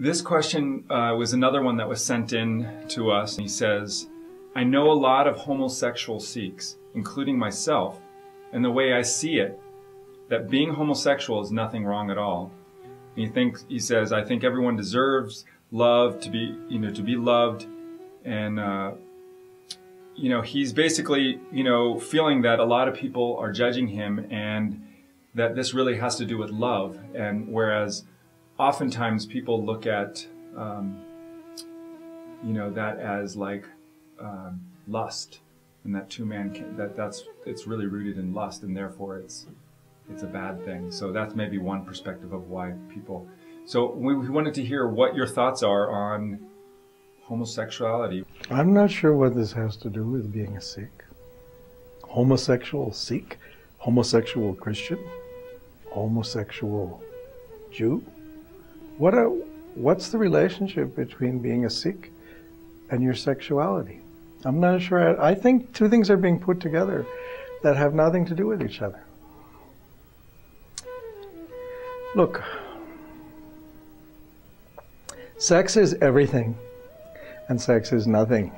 This question was another one that was sent in to us. He says, I know a lot of homosexual Sikhs, including myself, and the way I see it, that being homosexual is nothing wrong at all. And he says, I think everyone deserves love, to be loved, and he's basically, feeling that a lot of people are judging him and that this really has to do with love. And whereas oftentimes people look at, that as like lust, and that it's really rooted in lust, and therefore it's a bad thing. So that's maybe one perspective of why people. So we wanted to hear what your thoughts are on homosexuality. I'm not sure what this has to do with being a Sikh. Homosexual Sikh, homosexual Christian, homosexual Jew. What's the relationship between being a Sikh and your sexuality? I'm not sure. I think two things are being put together that have nothing to do with each other. Look, sex is everything and sex is nothing.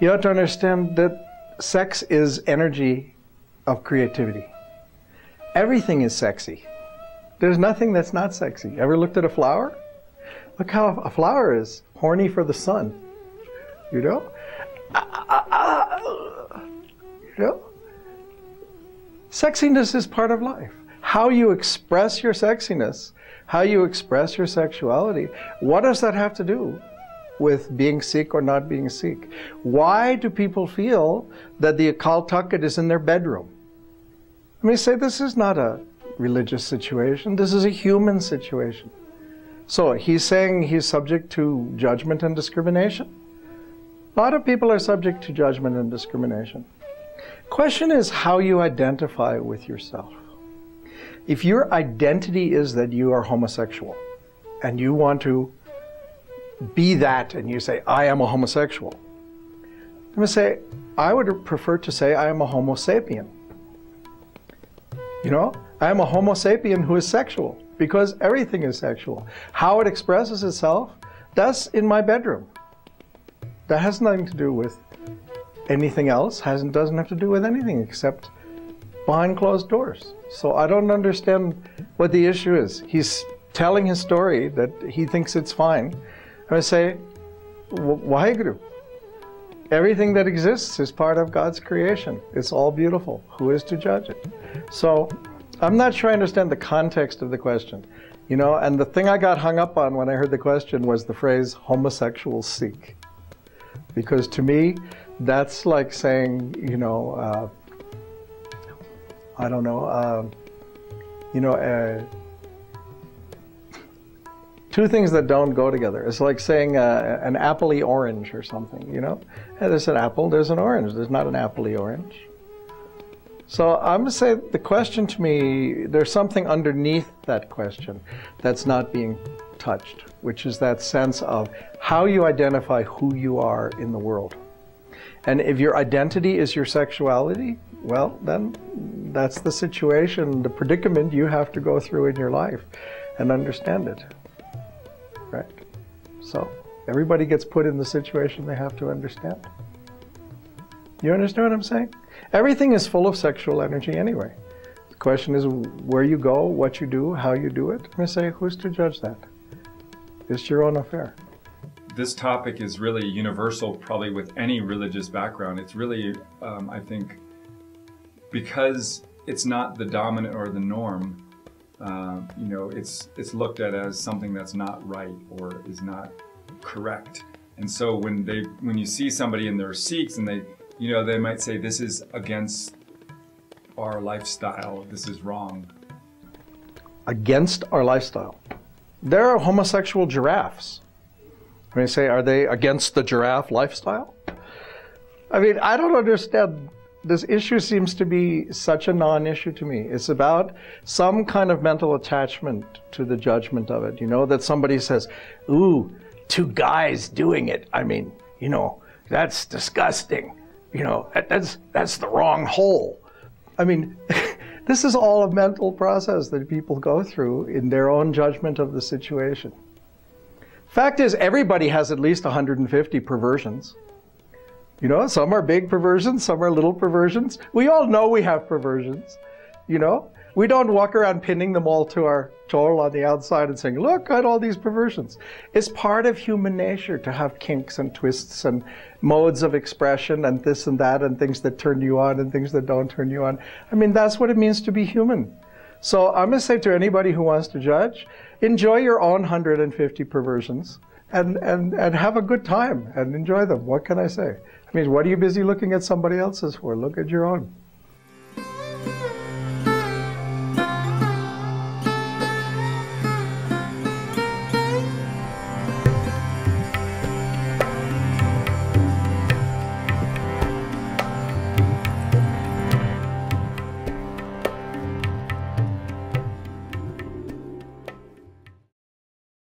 You have to understand that sex is energy of creativity. Everything is sexy. There's nothing that's not sexy. Ever looked at a flower? Look how a flower is horny for the sun. You know? Sexiness is part of life. How you express your sexiness, how you express your sexuality, what does that have to do with being Sikh or not being Sikh? Why do people feel that the occult tucket is in their bedroom? Let me say, this is not a religious situation. This is a human situation. So he's saying he's subject to judgment and discrimination. A lot of people are subject to judgment and discrimination. Question is how you identify with yourself. If your identity is that you are homosexual and you want to be that and you say, I am a homosexual, I'm going to say, I would prefer to say I am a homo sapien. I am a homo sapien who is sexual because everything is sexual. How it expresses itself, that's in my bedroom. That has nothing to do with anything else, doesn't have to do with anything except behind closed doors. So I don't understand what the issue is. He's telling his story that he thinks it's fine. I say, Waheguru, everything that exists is part of God's creation. It's all beautiful. Who is to judge it? So I'm not sure I understand the context of the question. And the thing I got hung up on when I heard the question was the phrase homosexual Sikh. Because to me, that's like saying, I don't know, two things that don't go together. It's like saying an apple-y orange or something, Hey, there's an apple, there's an orange. There's not an apple-y orange. So I'm going to say the question to me, there's something underneath that question that's not being touched, which is that sense of how you identify who you are in the world. And if your identity is your sexuality, well, then that's the situation, the predicament you have to go through in your life and understand it, right? So everybody gets put in the situation they have to understand. You understand what I'm saying? Everything is full of sexual energy anyway. The question is where you go, what you do, how you do it. I'm going to say, who's to judge that? It's your own affair. This topic is really universal, probably with any religious background. It's really, I think, because it's not the dominant or the norm, it's looked at as something that's not right or is not correct. And so when you see somebody and they're Sikhs and they might say, this is against our lifestyle, this is wrong. Against our lifestyle. There are homosexual giraffes. I mean, say, are they against the giraffe lifestyle? I mean, I don't understand. This issue seems to be such a non-issue to me. It's about some kind of mental attachment to the judgment of it. That somebody says, ooh, two guys doing it. I mean, that's disgusting. That's the wrong hole. I mean, This is all a mental process that people go through in their own judgment of the situation. Fact is, everybody has at least 150 perversions. You know, some are big perversions, some are little perversions. We all know we have perversions, you know. We don't walk around pinning them all to our toe on the outside and saying, look, I had all these perversions. It's part of human nature to have kinks and twists and modes of expression and this and that and things that turn you on and things that don't turn you on. I mean, that's what it means to be human. So I'm going to say to anybody who wants to judge, enjoy your own 150 perversions and have a good time and enjoy them. What can I say? I mean, what are you busy looking at somebody else's for? Look at your own.